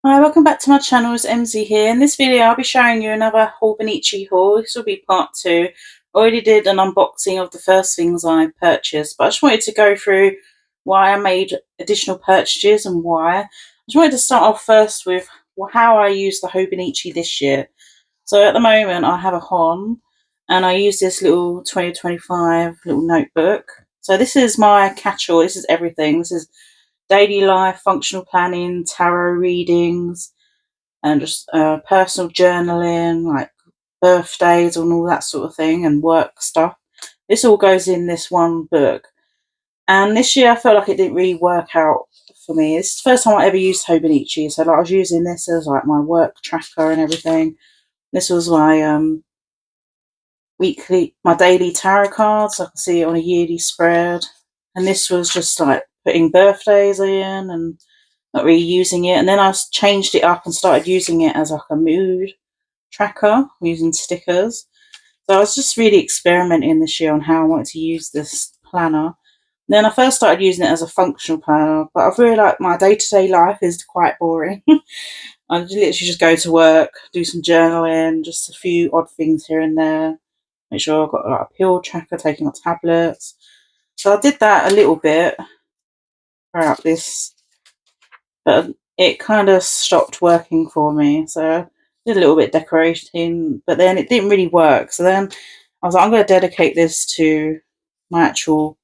Hi, welcome back to my channel. It's MZ here. In this video, I'll be showing you another Hobonichi haul. This will be part two. I already did an unboxing of the first things I purchased, but I just wanted to go through why I made additional purchases and why. I just wanted to start off first with how I use the Hobonichi this year. So at the moment, I have a Hon, and I use this little 2025 little notebook. So this is my catch-all. This is everything. This is daily life, functional planning, tarot readings, and just personal journaling, like birthdays and all that sort of thing, and work stuff. This all goes in this one book. And this year I felt like it didn't really work out for me. It's the first time I ever used Hobonichi, so like I was using this as like my work tracker and everything. This was my my daily tarot cards. I can see it on a yearly spread. And this was just like putting birthdays in and not really using it. And then I changed it up and started using it as like a mood tracker using stickers. So I was just really experimenting this year on how I wanted to use this planner. Then I first started using it as a functional planner, but I've really like my day-to-day life is quite boring. I literally just go to work, do some journaling, just a few odd things here and there. Make sure I've got like a pill tracker, taking my tablets. So I did that a little bit throughout this, but it kind of stopped working for me. So I did a little bit decorating, but then it didn't really work. So then I was like, I'm going to dedicate this to my actual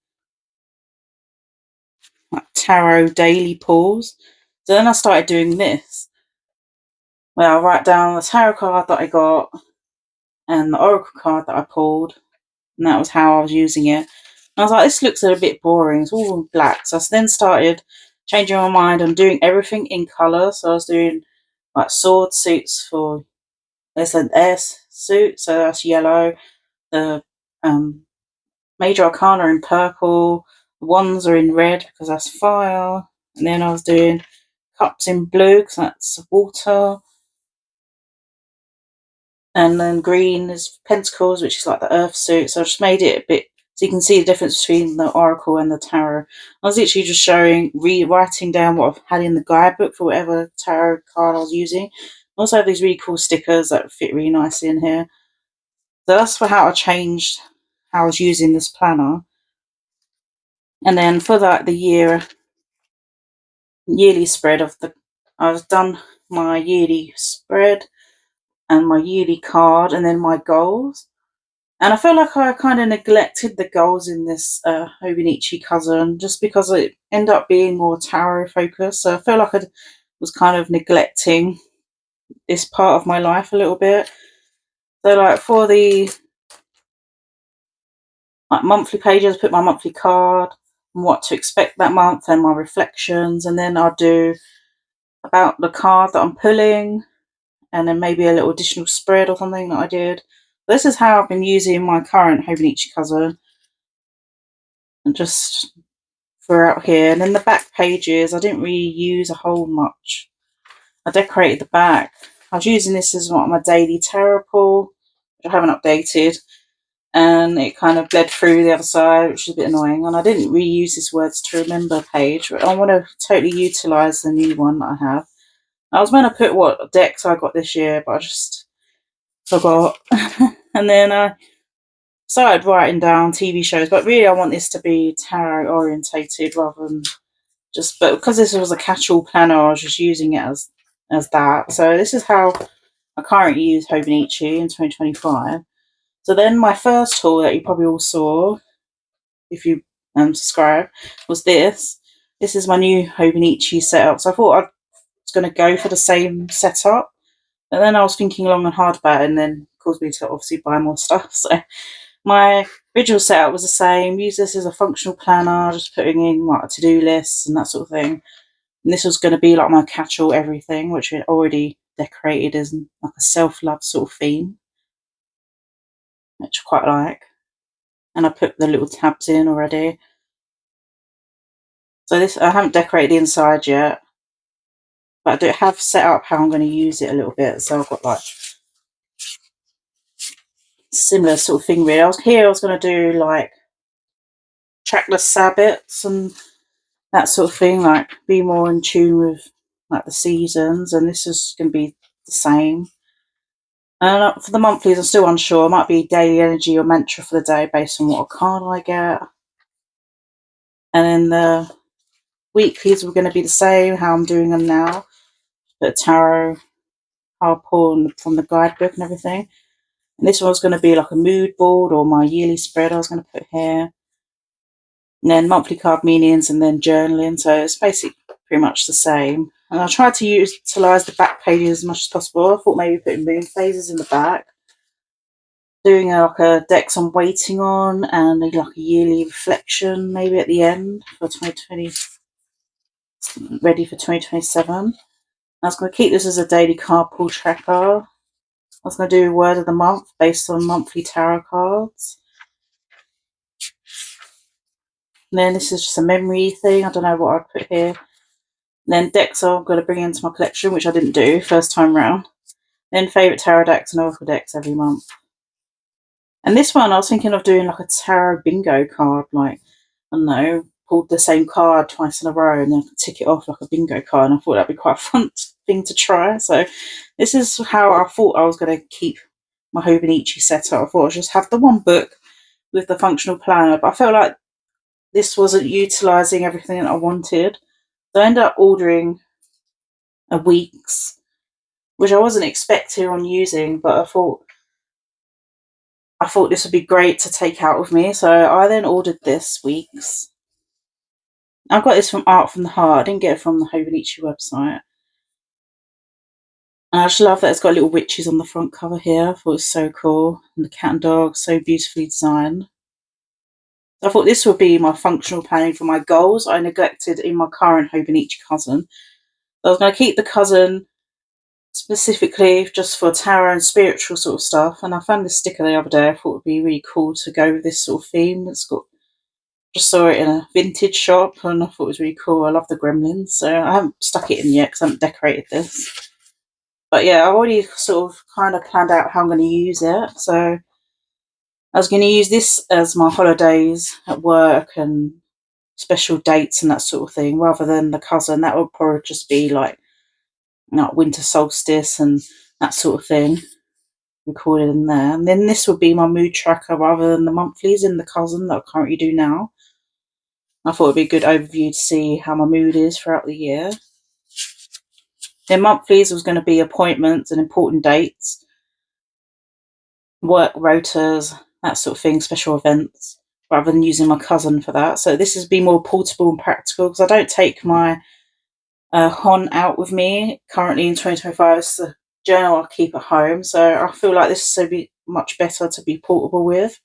like, tarot daily pulls. So then I started doing this, where I write down the tarot card that I got and the oracle card that I pulled, and that was how I was using it. And I was like, this looks a bit boring. It's all in black. So I then started changing my mind and doing everything in colour. So I was doing like sword suits for there's an S suit, so that's yellow. The major arcana in purple. The wands are in red because that's fire. And then I was doing cups in blue because that's water. And then green is pentacles, which is like the earth suit. So I just made it a bit so you can see the difference between the oracle and the tarot. I was literally just writing down what I've had in the guidebook for whatever tarot card I was using. I also have these really cool stickers that fit really nicely in here. So that's for how I changed how I was using this planner. And then for that, the yearly spread of I've done my yearly spread and my yearly card and then my goals. And I feel like I kind of neglected the goals in this Hobonichi cousin just because it ended up being more tarot focused. So I feel like I was kind of neglecting this part of my life a little bit. So like for the like monthly pages, I put my monthly card and what to expect that month and my reflections, and then I'll do about the card that I'm pulling, and then maybe a little additional spread or something that I did. This is how I've been using my current Hobonichi cousin, and just throughout here. And then the back pages, I didn't really use a whole much. I decorated the back. I was using this as my daily tarot pull, which I haven't updated, and it kind of bled through the other side, which is a bit annoying. And I didn't reuse this words to remember page, but I want to totally utilise the new one that I have. I was meant to put what decks I got this year, but I just forgot. And then I started writing down TV shows, but really I want this to be tarot orientated rather than just. But because this was a catch-all planner, I was just using it as that. So this is how I currently use Hobonichi in 2025. So then my first haul that you probably all saw, if you subscribe, was this. This is my new Hobonichi setup. So I thought I was going to go for the same setup, but then I was thinking long and hard about it, and then caused me to obviously buy more stuff. So my original setup was the same. Use this as a functional planner, just putting in like to-do lists and that sort of thing. And this was going to be like my catch-all everything, which I already decorated as like a self-love sort of theme, which I quite like. And I put the little tabs in already. So this, I haven't decorated the inside yet, but I do have set up how I'm going to use it a little bit. So I've got like similar sort of thing really. I was going to do like trackless habits and that sort of thing, like be more in tune with like the seasons, and this is going to be the same. And for the monthlies, I'm still unsure. It might be daily energy or mantra for the day based on what card I get. And then the weeklies were going to be the same, how I'm doing them now. Put a tarot card pull from the guidebook and everything. And this one's going to be like a mood board or my yearly spread I was going to put here. And then monthly card meanings and then journaling. So it's basically pretty much the same. And I tried to utilise the back pages as much as possible. I thought maybe putting moon phases in the back. Doing like a decks I'm waiting on and like a yearly reflection maybe at the end for 2020, ready for 2027. I was going to keep this as a daily card pull tracker. I was going to do word of the month based on monthly tarot cards. And then this is just a memory thing. I don't know what I'd put here. And then decks I'm going to bring into my collection, which I didn't do first time round. Then favourite tarot decks and oracle decks every month. And this one I was thinking of doing like a tarot bingo card, like, I don't know, pulled the same card twice in a row and then tick it off like a bingo card. And I thought that'd be quite a fun thing to try. So this is how I thought I was going to keep my Hobonichi set up. I thought I'd just have the one book with the functional planner, but I felt like this wasn't utilising everything that I wanted. So I ended up ordering a week's, which I wasn't expecting on using, but I thought this would be great to take out with me. So I then ordered this week's. I got this from Art from the Heart. I didn't get it from the Hobonichi website. And I just love that it's got little witches on the front cover here. I thought it was so cool. And the cat and dog, so beautifully designed. I thought this would be my functional planning for my goals I neglected in my current Hobonichi cousin. So I was going to keep the cousin specifically just for tarot and spiritual sort of stuff. And I found this sticker the other day. I thought it would be really cool to go with this sort of theme. Just saw it in a vintage shop and I thought it was really cool. I love the gremlins. So I haven't stuck it in yet because I haven't decorated this. But yeah, I already sort of kind of planned out how I'm going to use it. So I was going to use this as my holidays at work and special dates and that sort of thing, rather than the cousin. That would probably just be like winter solstice and that sort of thing recorded in there. And then this would be my mood tracker rather than the monthlies in the cousin that I currently do now. I thought it'd be a good overview to see how my mood is throughout the year. Then monthlies was going to be appointments and important dates, work rotas, that sort of thing, special events, rather than using my cousin for that. So this has been more portable and practical because I don't take my Hon out with me currently in 2025. It's the journal I keep at home. So I feel like this would be much better to be portable with.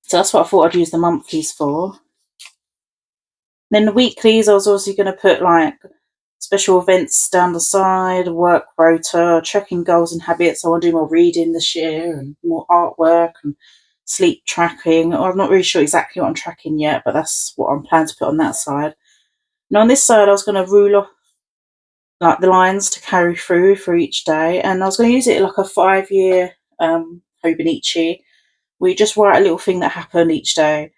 So that's what I thought I'd use the monthlies for. Then the weeklies, I was obviously going to put like special events down the side, work rota, checking goals and habits. I want to do more reading this year and more artwork and sleep tracking. I'm not really sure exactly what I'm tracking yet, but that's what I'm planning to put on that side. And on this side, I was going to rule off like the lines to carry through for each day, and I was going to use it like a 5-year Hobonichi. We just write a little thing that happened each day,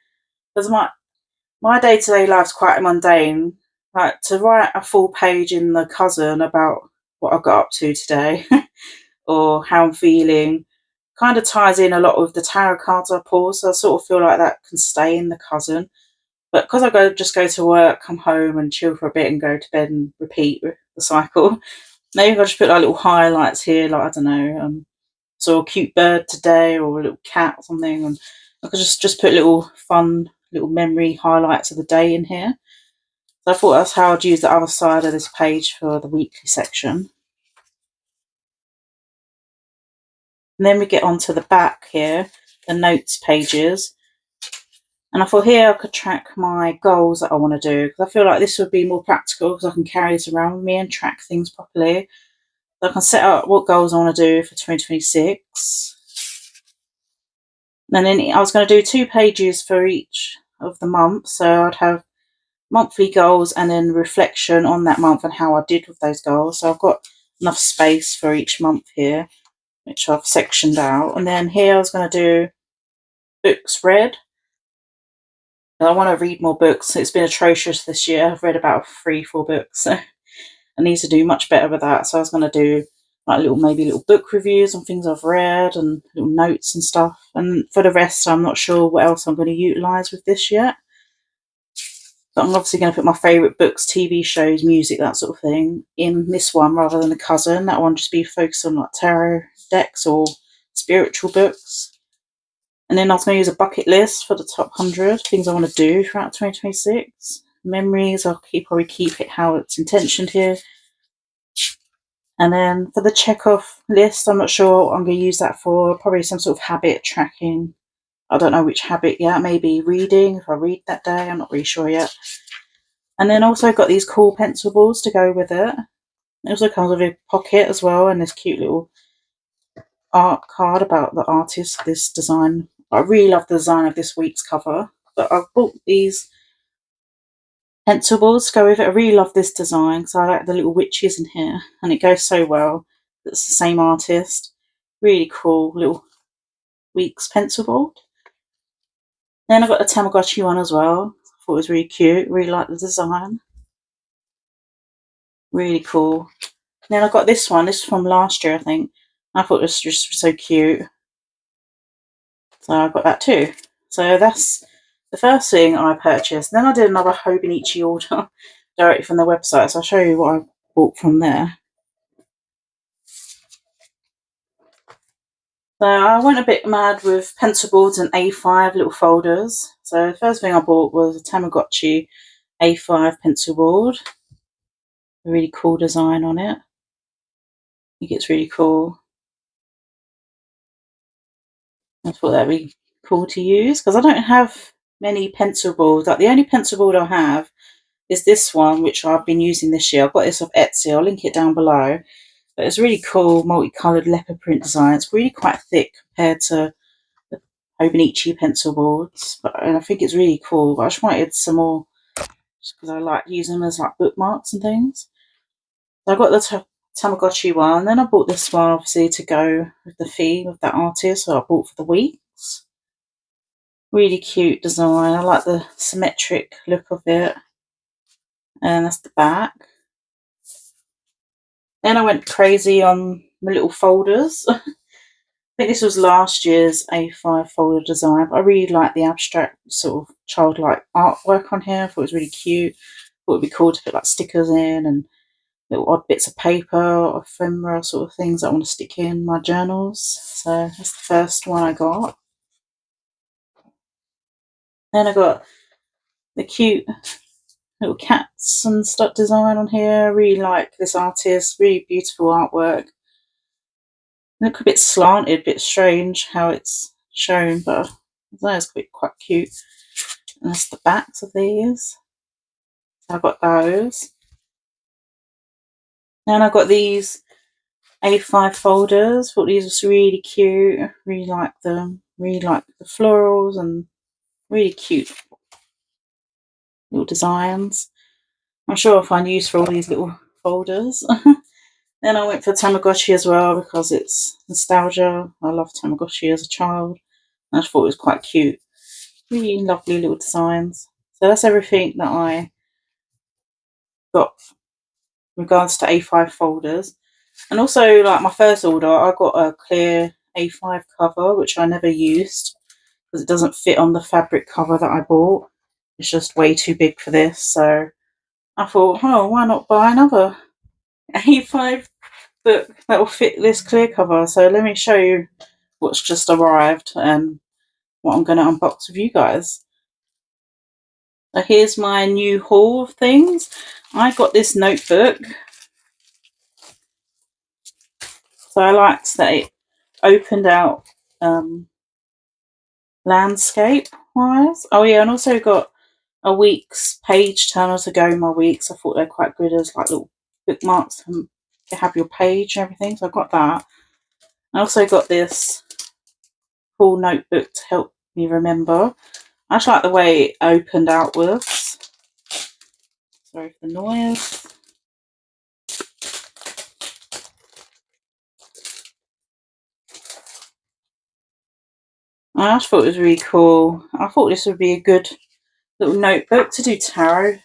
because my day-to-day life's quite mundane. Like to write a full page in the cousin about what I got up to today or how I'm feeling kind of ties in a lot with the tarot cards I pull, so I sort of feel like that can stay in the cousin. But because I just go to work, come home and chill for a bit and go to bed and repeat the cycle, maybe I'll just put like little highlights here, like, I don't know, saw a cute bird today or a little cat or something, and I could just put little fun little memory highlights of the day in here. So I thought that's how I'd use the other side of this page for the weekly section. And then we get onto the back here, the notes pages. And I thought here I could track my goals that I want to do, because I feel like this would be more practical because I can carry this around with me and track things properly. So I can set out what goals I want to do for 2026. And then I was going to do 2 pages for each of the months. So I'd have monthly goals and then reflection on that month and how I did with those goals. So I've got enough space for each month here, which I've sectioned out. And then here I was going to do books read. I want to read more books. It's been atrocious this year. I've read about 3-4 books. So I need to do much better with that. So I was going to do like maybe little book reviews on things I've read and little notes and stuff. And for the rest, I'm not sure what else I'm going to utilise with this yet. But I'm obviously going to put my favourite books, TV shows, music, that sort of thing in this one rather than the cousin. That one just be focused on like tarot decks or spiritual books. And then I was going to use a bucket list for the top 100 things I want to do throughout 2026. Memories, I'll probably keep it how it's intentioned here. And then for the check off list, I'm not sure what I'm going to use that for. Probably some sort of habit tracking. I don't know which habit yet. Maybe reading, if I read that day. I'm not really sure yet. And then also got these cool pencil balls to go with it. It also comes with a pocket as well and this cute little art card about the artist of this design. I really love the design of this week's cover. But I've bought these pencil balls to go with it. I really love this design because I like the little witches in here and it goes so well. It's the same artist. Really cool little week's pencil board. Then I got a Tamagotchi one as well. I thought it was really cute. Really like the design. Really cool. Then I got this one. This is from last year, I think. I thought it was just so cute. So I got that too. So that's the first thing I purchased. Then I did another Hobonichi order directly from the website. So I'll show you what I bought from there. So I went a bit mad with pencil boards and A5 little folders. So the first thing I bought was a Tamagotchi A5 pencil board. A really cool design on it. I think it's really cool. I thought that'd be cool to use because I don't have many pencil boards. Like the only pencil board I have is this one, which I've been using this year. I've got this off Etsy. I'll link it down below. But it's really cool, multicoloured leopard print design. It's really quite thick compared to the Hobonichi pencil boards, and I think it's really cool. But I just wanted some more just because I like using them as like bookmarks and things. So I got the Tamagotchi one, then I bought this one obviously to go with the theme of that artist. So I bought for the weeks. Really cute design. I like the symmetric look of it, and that's the back. Then I went crazy on my little folders. I think this was last year's A5 folder design, but I really like the abstract sort of childlike artwork on here. I thought it was really cute. I thought it'd be cool to put like stickers in and little odd bits of paper or ephemera sort of things that I want to stick in my journals. So that's the first one I got. Then I got the cute little cats and stuff design on here. I really like this artist, really beautiful artwork. Look a bit slanted, a bit strange how it's shown, but I know it's quite cute. And that's the backs of these. So I got those. Then I got these A5 folders. Thought these were really cute. Really like them. Really like the florals and really cute little designs. I'm sure I'll find use for all these little folders. Then I went for Tamagotchi as well because it's nostalgia. I loved Tamagotchi as a child. I just thought it was quite cute. Really lovely little designs. So that's everything that I got in regards to A5 folders. And also, like my first order, I got a clear A5 cover, which I never used because it doesn't fit on the fabric cover that I bought. It's just way too big for this. So I thought, oh, why not buy another A5 book that will fit this clear cover? So let me show you what's just arrived and what I'm going to unbox with you guys. So here's my new haul of things. I got this notebook. So I liked that it opened out landscape wise. Oh yeah, and also got a week's page turner to go in my weeks. I thought they're quite good as like little bookmarks to have your page and everything. So I got that. I also got this cool notebook to help me remember. I just like the way it opened outwards. Sorry for the noise. I just thought it was really cool. I thought this would be a good little notebook to do tarot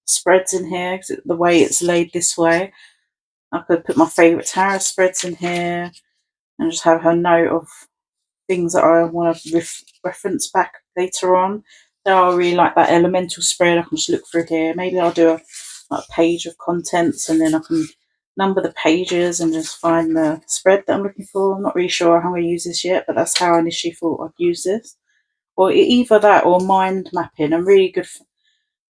spreads in here because the way it's laid this way. I could put my favourite tarot spreads in here and just have a note of things that I want to reference back later on. So I really like that elemental spread. I can just look through here. Maybe I'll do a page of contents and then I can number the pages and just find the spread that I'm looking for. I'm not really sure how I'm going to use this yet, but that's how I initially thought I'd use this. Or either that or mind mapping. I'm really good for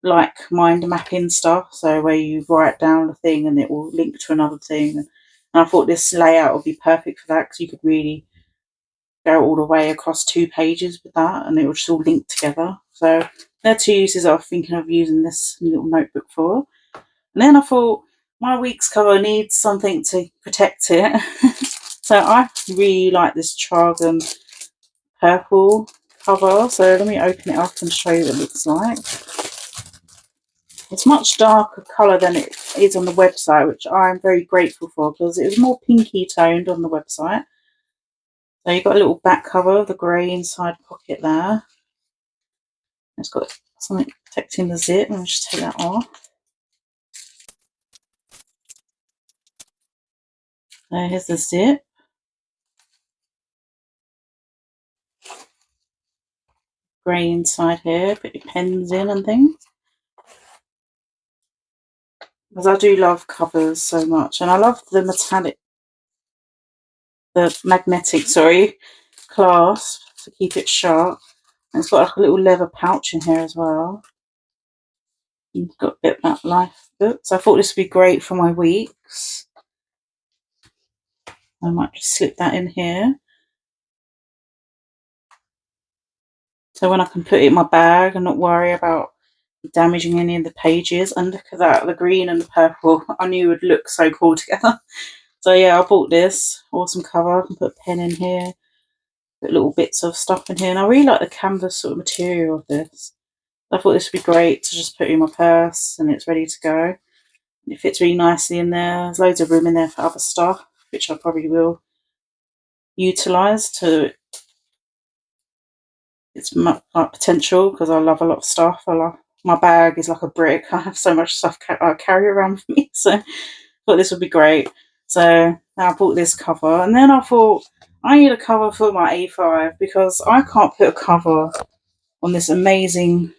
like mind mapping stuff, so where you write down a thing and it will link to another thing. And I thought this layout would be perfect for that because you could really go all the way across 2 pages with that and it will just all link together. So they're 2 uses I was thinking of using this little notebook for. And then I thought my week's cover needs something to protect it. So I really like this Tragan purple cover. So let me open it up and show you what it looks like. It's much darker colour than it is on the website, which I'm very grateful for because it was more pinky toned on the website. So you've got a little back cover of the grey inside pocket there. It's got something protecting the zip. Let me just take that off. So here's the zip. Grey inside here, put your pens in and things. Because I do love covers so much, and I love the magnetic clasp to keep it sharp. And it's got like a little leather pouch in here as well. You've got a bit of that life book. So I thought this would be great for my weeks. I might just slip that in here. So when I can put it in my bag and not worry about damaging any of the pages. And look at that, the green and the purple. I knew it would look so cool together. So yeah, I bought this. Awesome cover. I can put a pen in here. Put little bits of stuff in here. And I really like the canvas sort of material of this. I thought this would be great to just put in my purse and it's ready to go. It fits really nicely in there. There's loads of room in there for other stuff, which I probably will utilise to its potential because I love a lot of stuff. My bag is like a brick. I have so much stuff I carry around with me, so I thought this would be great. So I bought this cover, and then I thought I need a cover for my A5 because I can't put a cover on this amazing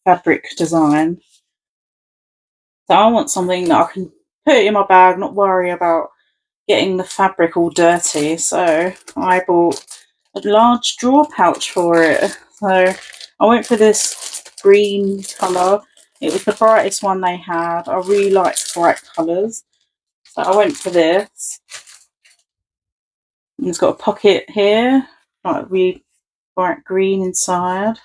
fabric design. So I want something that I can put in my bag, not worry about getting the fabric all dirty. So I bought a large drawer pouch for it. So I went for this green colour. It was the brightest one they had. I really liked bright colours. So I went for this. And it's got a pocket here, like really bright green inside.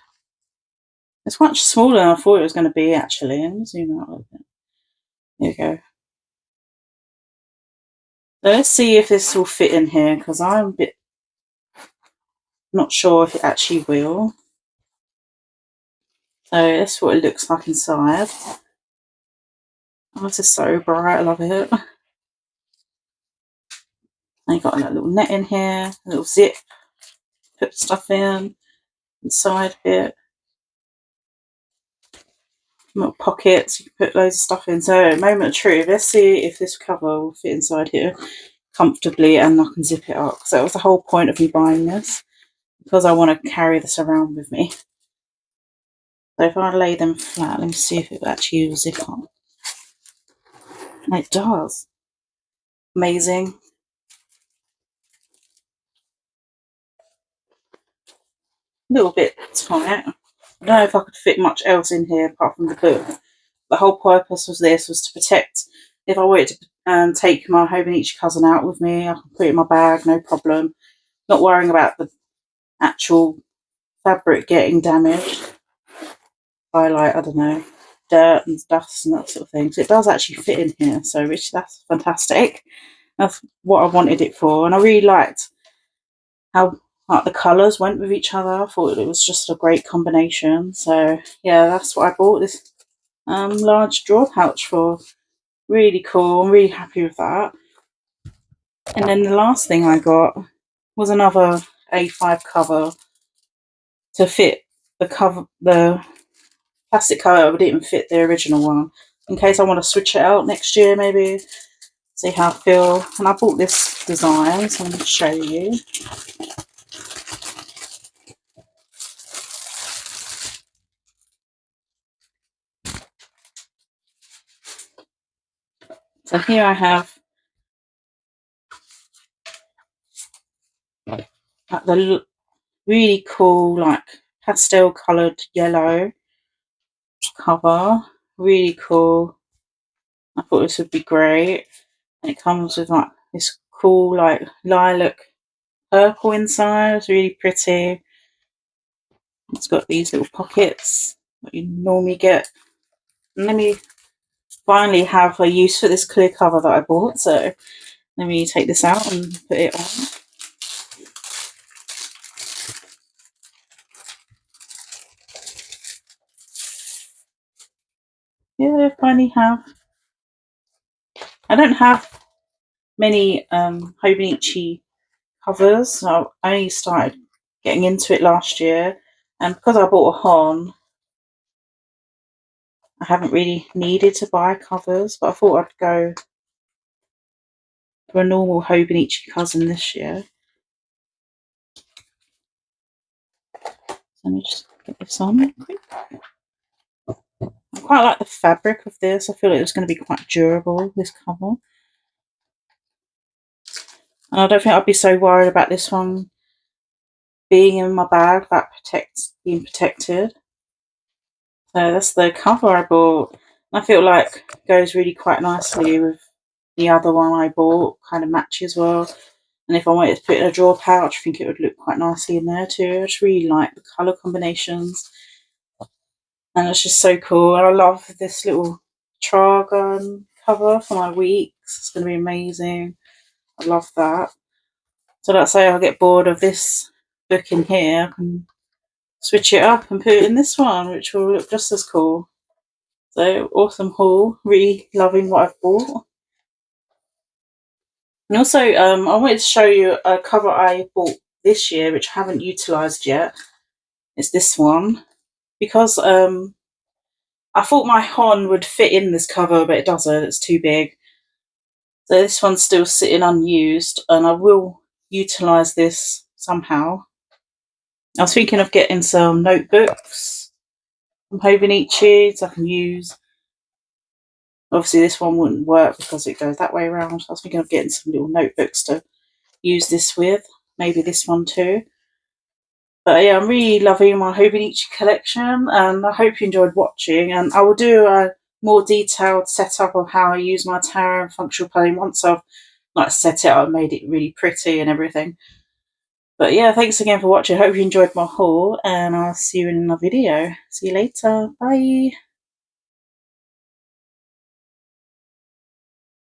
It's much smaller than I thought it was going to be actually. Let me zoom out a little bit. There we go. So let's see if this will fit in here because I'm a bit not sure if it actually will. So that's what it looks like inside. Oh, this is so bright, I love it. And you got a little net in here, a little zip, put stuff in, inside bit. Little pockets, you can put loads of stuff in. So moment of truth, let's see if this cover will fit inside here comfortably and I can zip it up. So that was the whole point of me buying this, because I want to carry this around with me. So if I lay them flat, let me see if it actually will zip up. And it does. Amazing. A little bit tight. I don't know if I could fit much else in here apart from the book. The whole purpose was to protect. If I wanted to take my Hobonichi cousin out with me, I can put it in my bag, no problem. Not worrying about the actual fabric getting damaged by, like, I don't know, dirt and dust and that sort of thing. So it does actually fit in here, so that's fantastic. That's what I wanted it for, and I really liked how like the colours went with each other. I thought it was just a great combination. So yeah, that's what I bought this large drawer pouch for. Really cool. I'm really happy with that. And then the last thing I got was another A5 cover to fit the plastic cover but didn't fit the original one, in case I want to switch it out next year, maybe see how I feel. And I bought this design, so I'm going to show you. So here I have like the really cool, like pastel coloured yellow cover. Really cool. I thought this would be great. And it comes with like this cool, like lilac purple inside. It's really pretty. It's got these little pockets that you normally get. And let me finally have a use for this clear cover that I bought. So let me take this out and put it on. Yeah, I finally have. I don't have many Hobonichi covers. So I only started getting into it last year, and because I bought a Hon, I haven't really needed to buy covers, but I thought I'd go for a normal Hobonichi cousin this year. So let me just get this on real quick. I quite like the fabric of this. I feel like it's going to be quite durable, this cover. And I don't think I'd be so worried about this one being in my bag, that being protected. So that's the cover I bought. I feel like it goes really quite nicely with the other one I bought, kind of matches well. And if I wanted to put it in a drawer pouch, I think it would look quite nicely in there too. I just really like the colour combinations. And it's just so cool. And I love this little Tragon cover for my weeks. It's going to be amazing. I love that. So let's say I get bored of this book in here, I can switch it up and put it in this one, which will look just as cool. So awesome haul. Really loving what I've bought. And also, I wanted to show you a cover I bought this year, which I haven't utilised yet. It's this one. Because I thought my Hon would fit in this cover, but it doesn't. It's too big. So this one's still sitting unused, and I will utilise this somehow. I was thinking of getting some notebooks from Hobonichi so I can use. Obviously this one wouldn't work because it goes that way around. I was thinking of getting some little notebooks to use this with. Maybe this one too. But yeah, I'm really loving my Hobonichi collection, and I hope you enjoyed watching. And I will do a more detailed setup of how I use my tarot and functional planning once I've set it up and made it really pretty and everything. But yeah, thanks again for watching. I hope you enjoyed my haul, and I'll see you in another video. See you later. Bye.